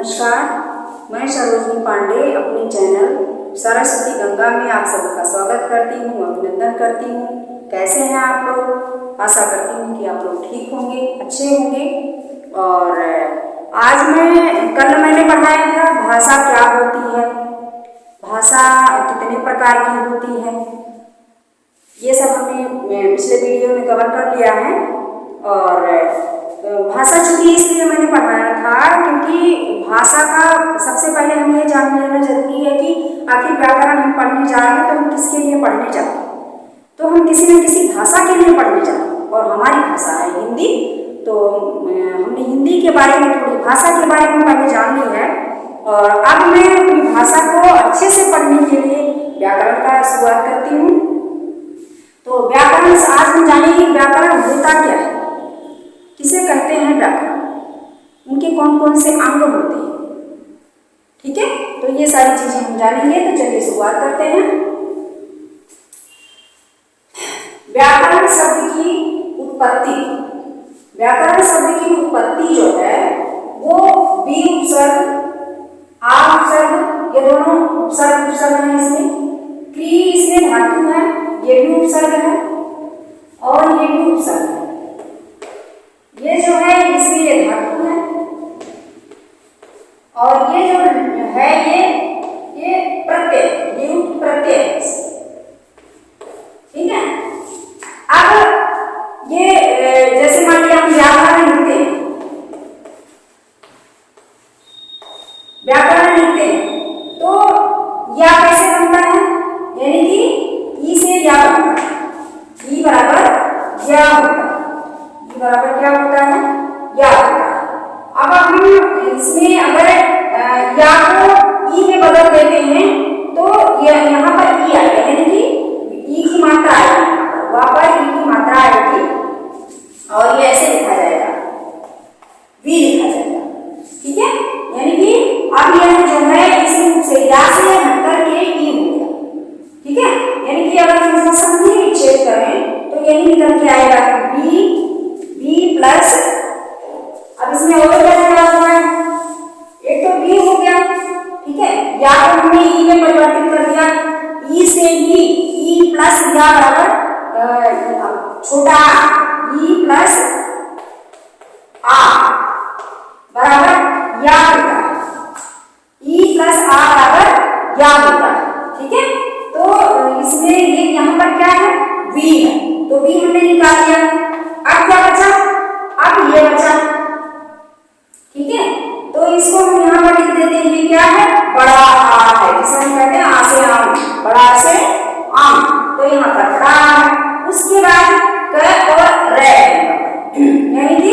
नमस्कार, मैं सरोजनी पांडे अपने चैनल सरस्वती गंगा में आप सबका स्वागत करती हूँ, अभिनंदन करती हूँ। कैसे हैं आप लोग? आशा करती हूँ कि आप लोग ठीक होंगे, अच्छे होंगे। और आज मैंने पढ़ाया था भाषा क्या होती है, भाषा कितने प्रकार की होती है, ये सब हमने पिछले वीडियो में कवर कर लिया है। और भाषा चूंकि इसलिए मैंने पढ़ाया था क्योंकि भाषा का सबसे पहले हमें ये जान लेना जरूरी है कि आखिर व्याकरण हम पढ़ने जा रहे हैं तो हम किसके लिए पढ़ने जा रहे हैं। तो हम किसी न किसी भाषा के लिए पढ़ने जा रहे हैं और हमारी भाषा है हिंदी। तो हमने हिंदी के बारे में, थोड़ी भाषा के बारे में पहले जान ली है। और अब मैं अपनी भाषा को अच्छे से पढ़ने के लिए व्याकरण का शुरुआत करती हूँ। तो व्याकरण आज हम जानेंगे व्याकरण होता क्या है, किसे कहते हैं व्याकरण, उनके कौन कौन से अंग होते हैं। ठीक है, तो ये सारी चीजें हम जानेंगे। तो चलिए शुरुआत करते हैं। व्याकरण शब्द की उत्पत्ति, व्याकरण शब्द की उत्पत्ति जो है वो बी उपसर्ग, आ उपसर्ग, ये दोनों उपसर्ग है इसमें, क्री इसमें धातु है, ये भी उपसर्ग है और ये भी उपसर्ग है। ये जो है इसमें ये धातु है और ये जो है ये प्रत्यय, ल्युट प्रत्यय है। ठीक है, अब ये जैसे मान लिया हम व्याकरण लिखते हैं, व्याकरण लिखते हैं तो या कैसे बनता है, यानी कि ई से या बनता है, ई बराबर या होता है, ई बराबर क्या होता है, या होता है। अब हम इसमें अगर या को ई में बदल देते हैं तो ये यहाँ पर ई आएगा, यानी कि ई की मात्रा आएगी, वहां पर ई की मात्रा आएगी और ये ऐसे लिखा जाएगा, वी लिखा जाएगा। ठीक है, यानी कि अब यह जो है इसे या से हटकर के ई हो गया। ठीक है, यानी कि अगर हम इसका संधि विच्छेद करें तो यही निकल के आएगा बी प्लस, अब इसमें और क्या जुड़ा हुआ है, एक तो बी हो गया। ठीक है, या तो हमने ई में परिवर्तित कर दिया, ई से ई प्लस या बराबर छोटा ई प्लस आ बराबर या होता है, ई प्लस आ बराबर या होता है। ठीक है, तो इसमें ये यहाँ पर क्या है, वी है, तो वी हमने निकाल दिया। अब क्या बचा, अब ये बचा। ठीक है, तो इसको हम यहाँ पर लिख देते हैं, ये क्या है, बड़ा आ है, जिसे हम कहते हैं आ से आम, बड़ा से आम, तो यहाँ पर बड़ा है। उसके बाद क और रे, यानी कि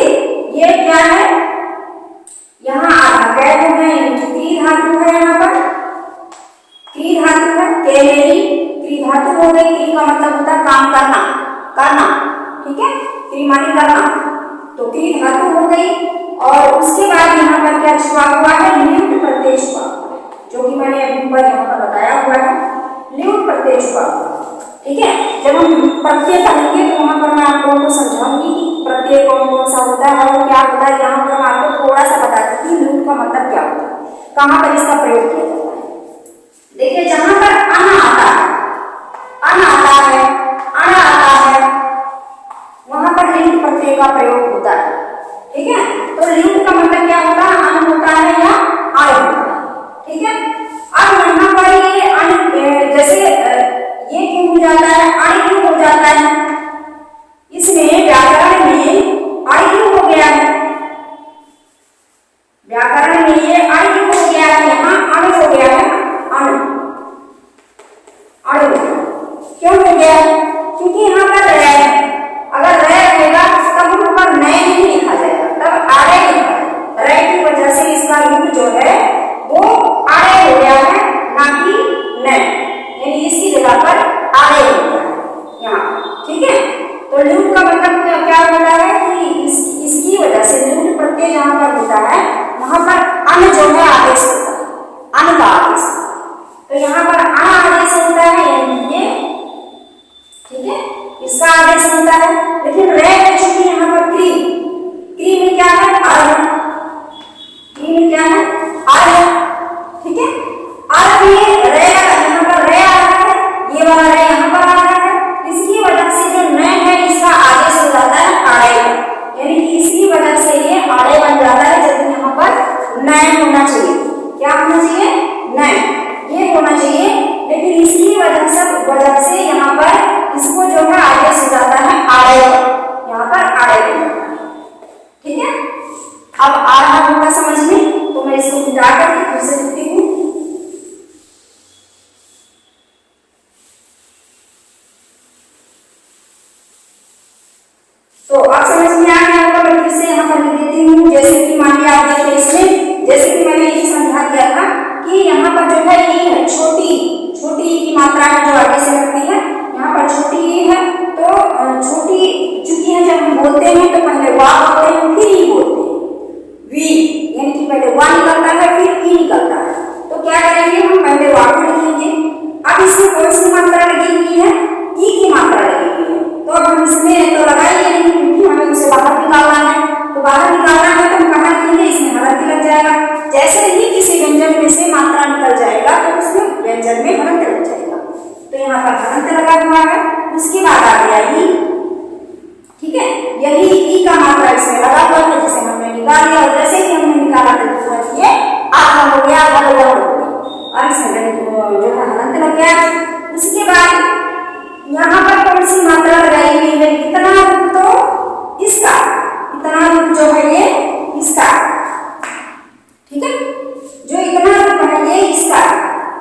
ये क्या है, यहाँ आधा कै हो गया, यानी कि क्री धातु है, यहाँ पर क्री धातु है, केलेरी क्री धातु हो गई। क्री का मतलब होता है काम करना, करना। ठीक है, क्री माने करना, तो क्री धातु हो गई। और उसके बाद यहाँ पर क्या छुपा हुआ है, ल्युट प्रत्यय छुपा हुआ है, जो कि मैंने अभी ऊपर यहाँ पर बताया हुआ है, ल्युट प्रत्यय छुपा हुआ है। ठीक है, जब हम प्रत्यय पढ़ेंगे तो वहां पर मैं आप लोगों को समझाऊंगी कि प्रत्यय कौन कौन सा होता है और क्या होता है। यहाँ पर मैं आपको थोड़ा सा बताती हूँ ल्युट का मतलब क्या होता है, कहाँ पर इसका प्रयोग किया जाता है। देखिए, जहां पर अन आता है, अन आता है, अण आता है, वहां पर ल्युट प्रत्यय का प्रयोग होता है। ठीक है, तो ल्युट का मतलब क्या होता है, अन होता है या आय होता है। ठीक है, अब यहाँ पर ये अन जैसे ये क्यों हो जाता है, अण क्यों हो जाता है, इसमें व्याकरण में अण क्यों हो गया है, व्याकरण में ये अण क्यों हो गया है, यहाँ अण हो गया है, अण अण क्यों हो गया है, क्योंकि यहाँ पर रे है, अगर रे रहेगा तब वहां पर नए नहीं लिखा जाएगा, तब आरे लिखा जाएगा। रे की वजह से इसका ल्युट जो है वो आरे हो गया है, ना कि नए, यानी इसकी जगह पर आरे हो गया है यहाँ। ठीक है, तो ल्युट का मतलब क्या होता है कि इसकी वजह से ल्युट प्रत्यय जहां पर होता है वहां पर अन जो है आदेश होता है, अन का आदेश। तो यहाँ पर अन आदेश होता है, यानी ये, ठीक है, इसका आदेश होता है। लेकिन रे है चूंकि यहाँ पर क्री में क्या है, क्री में क्या है, आर है, ठीक है। अब ये रे यहाँ पर रे आ रहा है, ये वाला रे यहाँ पर आ रहा है, इसकी वजह से जो न है इसका आदेश हो जाता है आड़े, यानी कि इसकी वजह से ये आड़े बन जाता है, जबकि यहाँ पर न होना चाहिए। क्या होना चाहिए? न, ये होना चाहिए, लेकिन इसकी वजह से यहाँ पर इसको जो है आदेश हो जाता है आड़े, यहाँ पर आड़े बन जाता है, ठीक है। अब आ रहा होगा समझ में, तो मैं इसको मिटा करके फिर से लिखती हूँ। तो अब समझ में आ गया होगा, मैं फिर से यहाँ पर लिख देती हूँ। जैसे कि मान लिया आप देखिए इसमें, जैसे कि मैंने ये समझा दिया था कि यहाँ पर जो है ये है छोटी की मात्रा है जो आगे से लगती है, यहाँ पर छोटी ई है, तो छोटी चूंकि है जब हम बोलते हैं तो पहले वा बोलते हैं फिर ई बोलते हैं, वी, यानी कि पहले वा निकलता है फिर ई निकलता है। तो क्या करेंगे हम, पहले वा को लिखेंगे। अब इसमें कौन सी मात्रा लगी हुई है? ई की मात्रा लगी हुई है, तो अब हम इसमें तो लगाएंगे नहीं, क्योंकि हमें उसे बाहर निकालना है। तो बाहर निकालना है तो हम कहाँ लिखेंगे? इसमें हलंत लग जाएगा। जैसे ही किसी व्यंजन में से मात्रा निकल जाएगा तो उसमें व्यंजन में हलंत लग जाएगा, तो यहाँ पर हलंत लगा हुआ है। उसके बाद आ गया ई, ठीक है। यही ई का मात्रा इसमें लगा हुआ है, जिसे हमने निकाल लिया, और जैसे ही हमने निकाला तो ये आधा हो गया, बल हो गया, और इसमें जो है हलंत लग गया। उसके बाद यहाँ पर कौन सी मात्रा लगाई हुई है? इतना रूप, तो इसका इतना रूप जो है ये इसका, ठीक है, जो इतना रूप है ये इसका।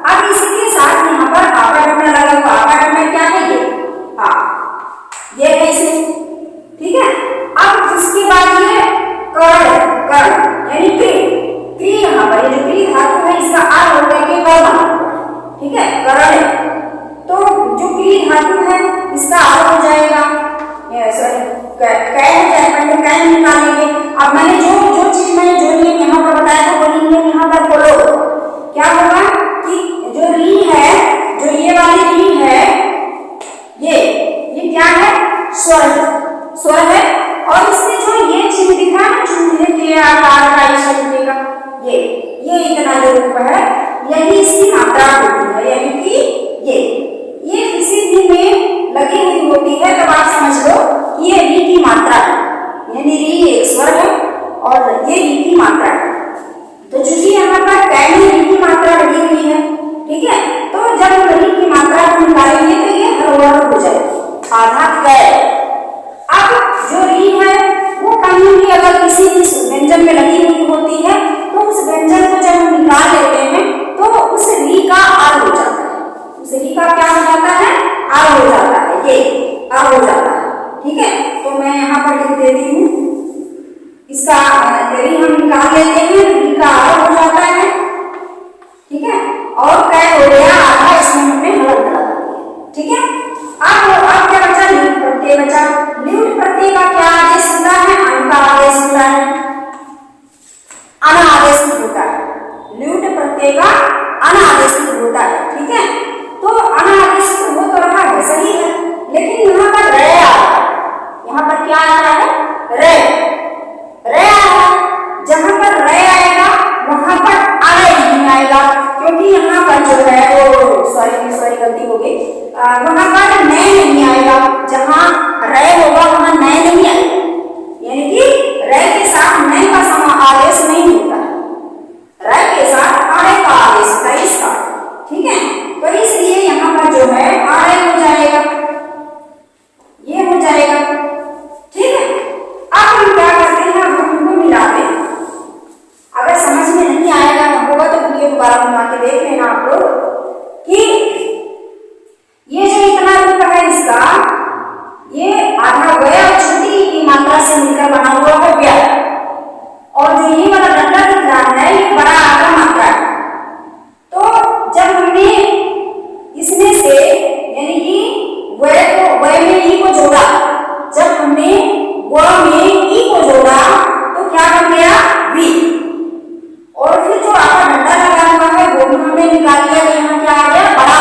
अब इसके साथ यहाँ पर आपा डंडा लगा हुआ, आपा डंडा क्या है? ये ये कैसे, ठीक है। अब उसके बाद ये कर्ण यानी क्री यहाँ पर, ये जो क्री धातु है इसका आर हो गया के कर्ण, ठीक है, कर्ण। तो जो क्री धातु है इसका आर हो जाएगा, पहले निकालेंगे। अब मैंने जो चीज मैंने जो नियम यहाँ पर बताया था वो नियम यहाँ पर फॉलो। क्या होगा कि जो री है, जो ये वाली री है, ये क्या है? स्वर है, और इसमें जो ये चिन्ह दिखा है चूहे के आकार का, इस तरीके का, ये इतना जो रूप है यही इसकी मात्रा होती है, यानी कि ये किसी भी में लगी हुई होती है, तब आप समझ लो कि ये री की मात्रा है, यानी री एक स्वर है और ये री की मात्रा है। तो चूंकि यहाँ पर कै में री की मात्रा लगी हुई है, ठीक है, तो जब री की मात्रा को निकालेंगे तो ये हर हो जाएगी, आधा कै। अब जो री है वो कहीं भी अगर किसी भी व्यंजन में लगी हुई होती है तो उस व्यंजन को जब हम निकाल लेते हैं तो उस री का आर हो जाता है, उस री का क्या हो जाता है? आर हो जाता है, ये आर हो जाता है, ठीक है। तो मैं यहाँ पर लिख देती हूँ, इसका री हम निकाल लेते हैं, री का आर हो जाता है, ठीक है, और कै हो गया आधा, इसमें हमने हलंत लगा दिया, ठीक है। अब क्या बचा? ल्यूट प्रत्यय बचा। ल्यूट प्रत्यय का क्या आदेश होता है? अन का आदेश होता है, अनादेशित होता है। ल्यूट प्रत्यय का अनादेशित होता है, ठीक है। तो अनादेशित हो तो रहा है, सही है, लेकिन यहाँ पर रे आ रहा है, यहाँ पर क्या आ रहा है? रे आ रहा है। जहां पर रे आएगा वहां पर आड़े नहीं आएगा, क्योंकि यहाँ पर जो है वो सॉरी गलती हो गई, वहां पर नए नहीं आएगा, जहां रे होगा वहां नए नहीं आएगा, यानी कि रे के साथ नए का आदेश नहीं होता है, रे के साथ आड़े का आदेश होता है इसका, ठीक है। तो इसलिए यहाँ पर जो है आड़े हो जाएगा, ये हो जाएगा, ठीक है। अब हम क्या करते हैं? हम उनको मिलाते हैं। अगर समझ में नहीं आएगा होगा तो वीडियो दोबारा बना के देख लेना आप लोग कि ये जो इतना रूप है इसका, ये आधा गया छोटी की मात्रा से मिलकर बना हुआ है व्या, और जो ये वाला डंडा दिख रहा है ये बड़ा आधा मात्रा है। तो जब हमने इसमें से यानी कि वय में ई को जोड़ा, जब हमने व में ई को जोड़ा तो क्या बन गया? वी। और फिर जो आपका डंडा लगा हुआ है वो भी हमने निकाल लिया, तो यहाँ क्या आ गया? बड़ा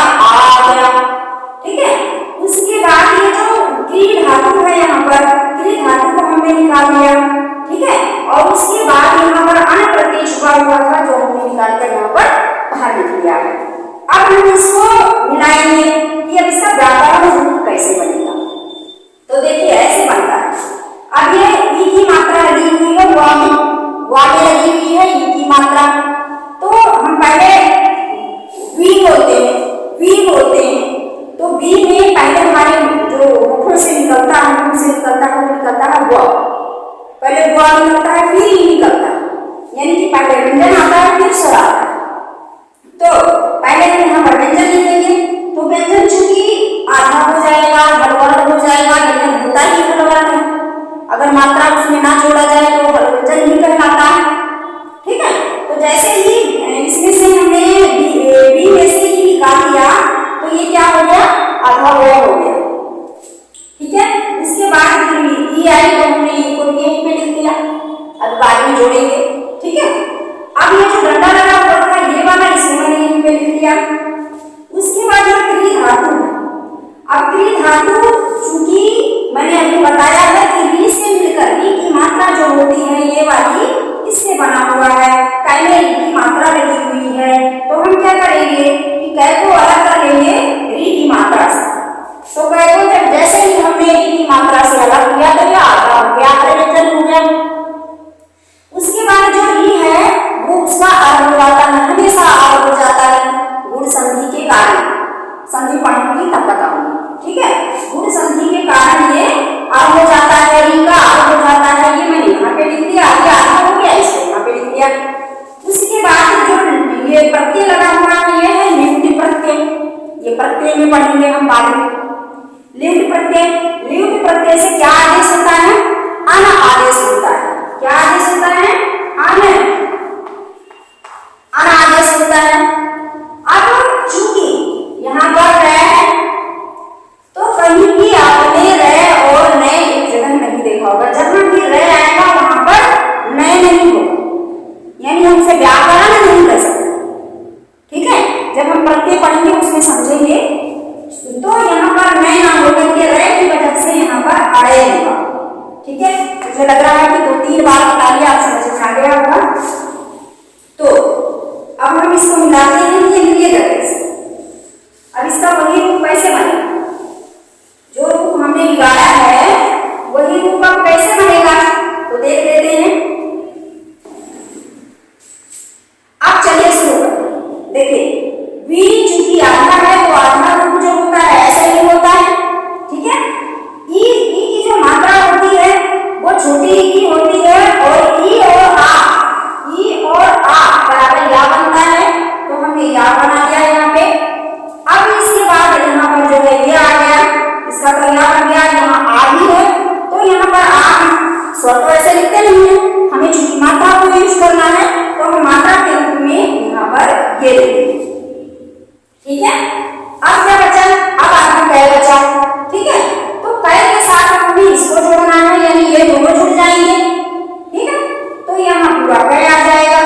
निकालकर यहाँ पर बाहर लिख लिया है। अब हम इसको मिलाएंगे कि अब इसका व्याकरण रूप कैसे बनेगा। तो देखिए ऐसे बनता है। अब ये ई की मात्रा लगी हुई है वा में लगी हुई है ई की मात्रा। तो हम पहले वी बोलते हैं। तो वी में पहले हमारे जो होठों से निकलता है, मुंह से निकलता है, वो निकलता है वा। पहले वा निकलता है फिर ई निकलता है, यानी कि पहले व्यंजन आता है फिर स्वर आता है। तो पहले हम यहाँ पर व्यंजन लिखेंगे। तो व्यंजन चूंकि आधा हो जाएगा, हलवर्ग हो जाएगा, लेकिन होता ही हलवर्ग है। अगर मात्रा उसमें ना जोड़ा जाए तो व्यंजन ही कहलाता है। ठीक है, तो जैसे ही इसमें से हमने बी में से ही निकाल दिया तो ये क्या हो गया, आधा हो गया। ठीक है, इसके बाद ई आई तो हमने ई को भी पे लिख दिया, अब बाद में जोड़ेंगे। ठीक है, अब ये जो डंडा लगा हुआ था ये वाला इसमें मैंने यहीं पे लिख दिया। उसके बाद ये त्रिधातु है। अब त्रिधातु चूंकि मैंने अभी बताया है कि री से मिलकर री की मात्रा जो होती है ये वाली इससे बना हुआ है, कै में री की मात्रा लगी हुई है। तो हम क्या करेंगे कि कै को अलग कर लेंगे री की मात्रा से। तो कै को जब जैसे ही हमने री की मात्रा से अलग किया तो ये आधा हो गया, व्यंजन हो गया। उसके बाद जो री है वो उसका अर्थ हो जाता है, हमेशा अर्थ हो जाता है गुण संधि के कारण। संधि पढ़ूंगी तब बताऊंगी। ठीक है, गुण संधि के कारण ये अर्थ हो जाता है, री का अर्थ हो जाता है। ये मैंने यहाँ पे लिख दिया, आगे अर्थ हो गया, इसको यहाँ पे लिख दिया। उसके बाद जो ये प्रत्यय लगा हुआ है ये है लिंग प्रत्यय। ये प्रत्यय में पढ़ेंगे हम बाद में। लिंग प्रत्यय से क्या आदेश होता है, अन आदेश होता है। क्या आदेश होता है, अन आदेश होता है। अब चूंकि यहाँ पर रह तो कहीं भी आपने रह और नए एक जगह नहीं देखा होगा। जब भी रह आएगा वहां पर नए नहीं होगा, यानी हमसे व्याकरण नहीं कर सकते। ठीक है, जब हम प्रत्यय पढ़ेंगे उसमें समझेंगे। तो यहाँ पर नए ना होकर के रह की वजह से यहाँ पर अड़े होगा। ठीक है, मुझे लग रहा है कि 2-3 बार बता लिया, आप समझ में आ गया होगा। तो अब हम इसको मिलाते हैं, ये मिलिएगा कैसे। अब इसका वही रूप कैसे बनेगा, जो रूप हमने बिगाड़ा है वही रूप अब कैसे बनेगा तो देख लेते हैं। अब चलिए शुरू करते। देखिए वी चूंकि आधा है तो आधा रूप जो होता है ऐसा ही होता है। ठीक है, ई की जो मात्रा होती है वो छोटी ई की होती है और ई और आ बराबर या बनता है। तो हमने या बना दिया यहाँ पे। अब इसके बाद यहाँ पर जो है ये आ गया, इसका तो या बन गया, यहाँ आ भी है तो यहाँ पर आ स्वर तो ऐसे लिखते नहीं है, हमें चूंकि मात्रा को यूज करना है तो हम मात्रा के रूप में यहाँ पर ये लिखेंगे। ठीक है, अब क्या बचा, अब आगे कै बचा। ठीक है, तो कै के साथ हमें इसको जोड़ना है, यानी ये दोनों जुड़ जाएंगे। ठीक है, तो यहाँ पूरा कै आ जाएगा।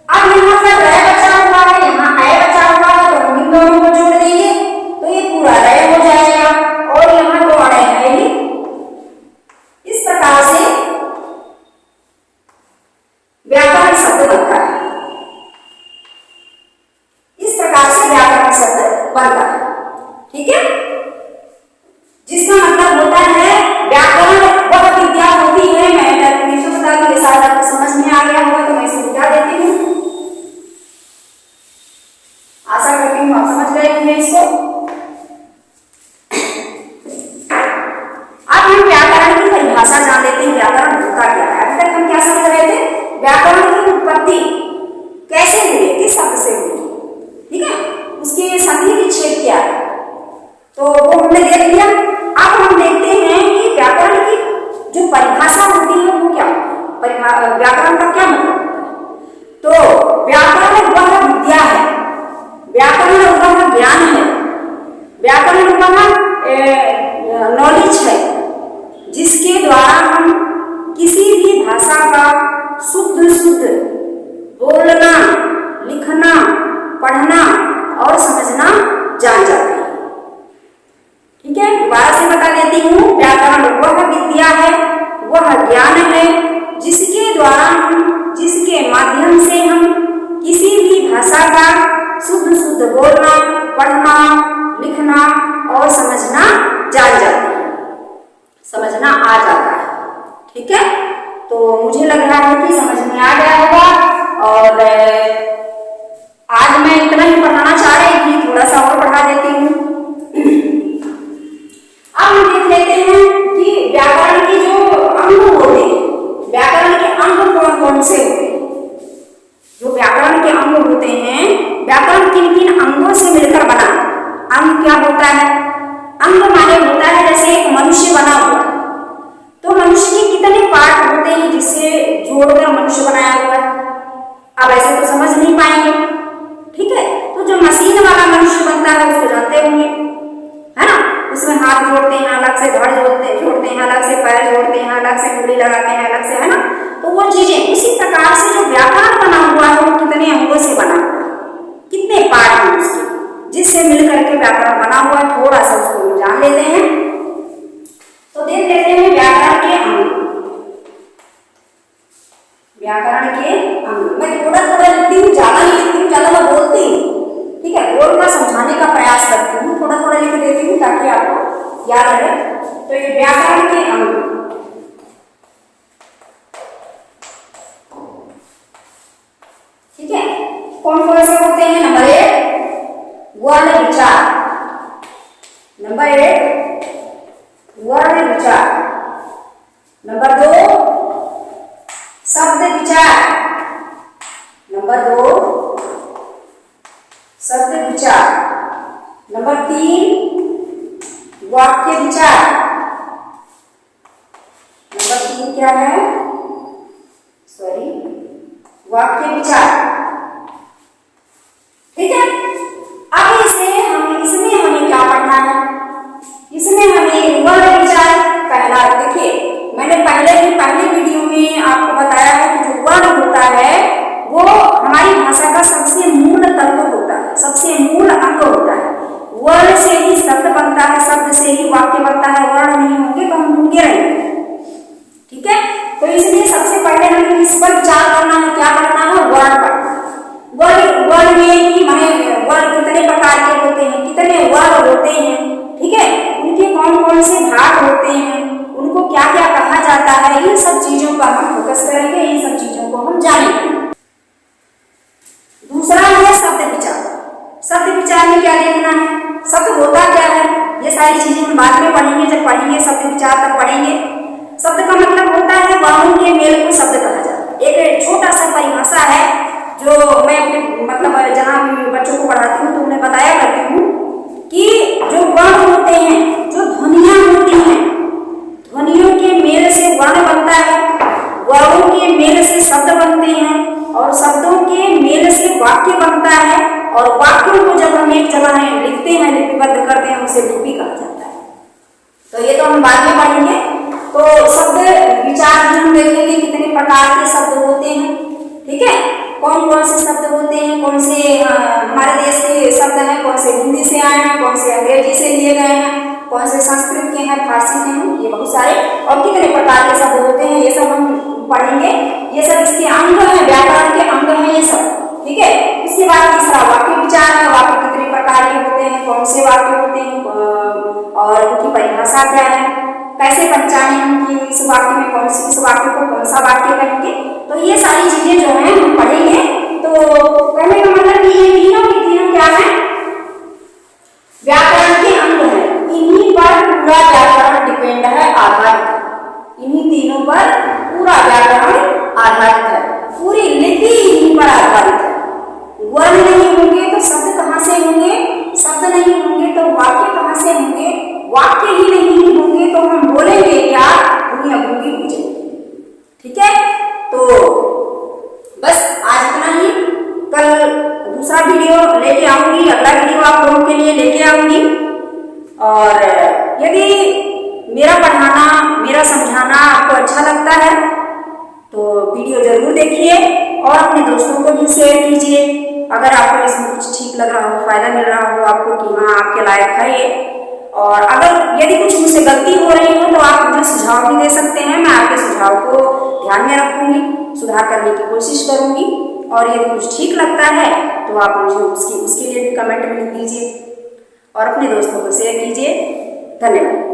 अब यहाँ पर रह बचा हुआ है, यहाँ ऐ बचा हुआ है, तो हम इन दोनों को जोड़ देंगे तो ये पूरा रह हो जाएगा और यहाँ तो अड़े है ही। इस प्रकार से व्याकरण शब्द बनता है। इस प्रकार से व्याकरण शब्द बनता है। ठीक है, जिसका मतलब होता है व्याकरण वह विद्या होती है। मैं सोचता कि ये शायद आपको समझ में आ गया होगा तो मैं इसे बुझा देती हूँ। आशा करती हूँ आप समझ गए होंगे इसको। अब हम व्याकरण की परिभाषा जान लेते हैं, व्याकरण होता क्या है। अभी तक हम क्या समझ रहे थे, व्याकरण की उत्पत्ति कैसे हुई, किस शब्द से हुई। ठीक है, उसके संधि विच्छेद क्या है तो वो हमने देख लिया। अब हम देखते हैं कि व्याकरण की जो परिभाषा होती है वो क्या होती है, व्याकरण का क्या मतलब होता है। तो व्याकरण वह विद्या है, व्याकरण वह ज्ञान है शुद्ध बोलना, पढ़ना, लिखना और समझना जान जाते हैं, समझना आ जाता है। ठीक है, तो मुझे लग रहा है कि समझ में आ गया होगा। और आज मैं इतना ही पढ़ाना चाह रही थी, थोड़ा सा और बढ़ा देती हूँ। अब हम देख लेते हैं कि व्याकरण के जो अंग होते हैं, व्याकरण के अंग कौन कौन से होते हैं। जो व्याकरण के अंग होते हैं, व्याकरण किन किन अंगों से मिलकर बना। अंग क्या होता है? अंग माने होता है जैसे एक मनुष्य बना हुआ, तो मनुष्य के कितने पार्ट होते हैं जिससे जोड़कर मनुष्य बनाया हुआ है। अब ऐसे तो समझ नहीं पाएंगे, ठीक है। तो जो मशीन वाला मनुष्य बनता है उसको जानते होंगे, है ना। उसमें हाथ जोड़ते हैं, अलग से धड़ जोड़ते हैं, अलग से पैर जोड़ते हैं, अलग से उंगली लगाते हैं, अलग से, है ना। तो वो चीजें उसी प्रकार से जो व्याकरण बना हुआ है वो कितने अंगों से बना हुआ है, कितने पार्ट हैं उसके, जिससे मिलकर के व्याकरण बना हुआ है। थोड़ा सा उसको जान लेते हैं। तो देख लेते हैं व्याकरण के अंग। व्याकरण के अंग मैं थोड़ा थोड़ा लिखती हूँ, ज्यादा नहीं लिखती हूँ, ज्यादा मैं बोलती हूँ, ठीक है। बोलकर समझाने का प्रयास करती हूँ, थोड़ा थोड़ा लिख देती हूँ ताकि आपको याद रहे। तो ये व्याकरण के अंग, ठीक है, कौन कौन से होते हैं। नंबर 1 वर्ण विचार, नंबर 1 वर्ण विचार, नंबर 2 शब्द विचार, नंबर 2 शब्द विचार, नंबर 3 वाक्य विचार, नंबर 3 क्या है, सॉरी, वाक्य विचार, ठीक है। अब इसमें हमें क्या पढ़ना है, इसमें हमें वर्ण विचार पहला। देखिए मैंने पहले वीडियो में आपको बताया है कि जो वर्ण होता है वो हमारी भाषा का सबसे मूल तत्व होता है, सबसे मूल अंग होता है। वर्ण से ही शब्द बनता है, शब्द से ही वाक्य बनता है। वर्ण नहीं होंगे तो हम गूंगे रहेंगे, ठीक है। तो इसलिए सबसे पहले हमें इस पर विचार करना है, क्या करना है, वर्ण पढ़ना है। वर्ण में ही माने वर्ण कितने प्रकार के होते हैं, कितने वर्ण होते हैं, ठीक है, उनके कौन कौन से भाग होते हैं, उनको क्या क्या कहा जाता है, इन सब चीजों पर हम फोकस करेंगे, इन सब चीजों को हम जानेंगे। दूसरा है शब्द विचार। शब्द विचार में क्या देखना है, शब्द होता क्या है, ये सारी चीजें हम बाद में पढ़ेंगे, जब पढ़ेंगे शब्द विचार तक पढ़ेंगे। शब्द का मतलब होता है वर्णों के मेल को शब्द कहा जाता है। एक छोटा सा परिभाषा है जो मैं अपने मतलब जहाँ बच्चों को पढ़ाती हूँ तो उन्हें बताया करती हूँ कि जो वर्ण होते हैं, जो ध्वनियां होती हैं, ध्वनियों के मेल से वर्ण बनता है, वर्णों के मेल से शब्द बनते हैं, और शब्दों के मेल से वाक्य बनता है, और वाक्यों को जब हम एक जगह लिखते हैं, लिपिबद्ध करते हैं, उसे लिपि कहा जाता है। तो ये तो हम बाद में पढ़ेंगे। तो शब्द विचार भी हम देखेंगे कितने प्रकार के शब्द होते हैं, ठीक है, कौन कौन से शब्द होते हैं, कौन से हमारे देश के शब्द हैं, कौन से हिंदी से आए हैं, कौन से अंग्रेजी से लिए गए हैं, कौन से संस्कृत के हैं, फारसी के हैं, ये बहुत सारे, और कितने प्रकार के शब्द होते हैं, ये सब हम पढ़ेंगे। ये सब इसके अंग हैं, व्याकरण के अंग हैं ये सब, ठीक है। इसके बाद तीसरा वाक्य विचार है। वाक्य कितने प्रकार के होते हैं, कौन से वाक्य होते हैं, और उनकी परिभाषा क्या है, कैसे पहचाने हम कि इस वाक्य में कौन सी, इस वाक्य को कौन सा वाक्य कहेंगे। तो ये सारी चीजें जो हैं हम पढ़ेंगे। तो कहने का मतलब कि ये तीनों क्या है, व्याकरण के अंग है। इन्हीं पर पूरा व्याकरण डिपेंड है, आधारित, इन्हीं तीनों पर पूरा व्याकरण आधारित है, पूरी लिपि इन्हीं पर आधारित है। वर्ण नहीं होंगे तो शब्द कहाँ से होंगे, शब्द नहीं होंगे तो वाक्य कहाँ से होंगे, वाक्य ही नहीं होंगे तो हम बोलेंगे क्या, दुनिया गूंगी हो जाएगी, ठीक है। तो बस आज इतना ही। कल दूसरा वीडियो लेके आऊंगी, अगला वीडियो आप लोगों के लिए लेके आऊंगी। और यदि मेरा पढ़ाना, मेरा समझाना आपको अच्छा लगता है तो वीडियो जरूर देखिए और अपने दोस्तों को भी शेयर कीजिए। अगर आपको इसमें कुछ ठीक लग रहा हो, फायदा मिल रहा हो आपको कि हाँ आपके लायक है ये, और अगर यदि कुछ मुझसे गलती हो रही हो तो आप मुझे सुझाव भी दे सकते हैं। मैं आपके सुझाव को ध्यान में रखूंगी, सुधार करने की कोशिश करूंगी। और यदि कुछ ठीक लगता है तो आप मुझे उसके लिए भी कमेंट में लिख दीजिए और अपने दोस्तों को शेयर कीजिए। धन्यवाद।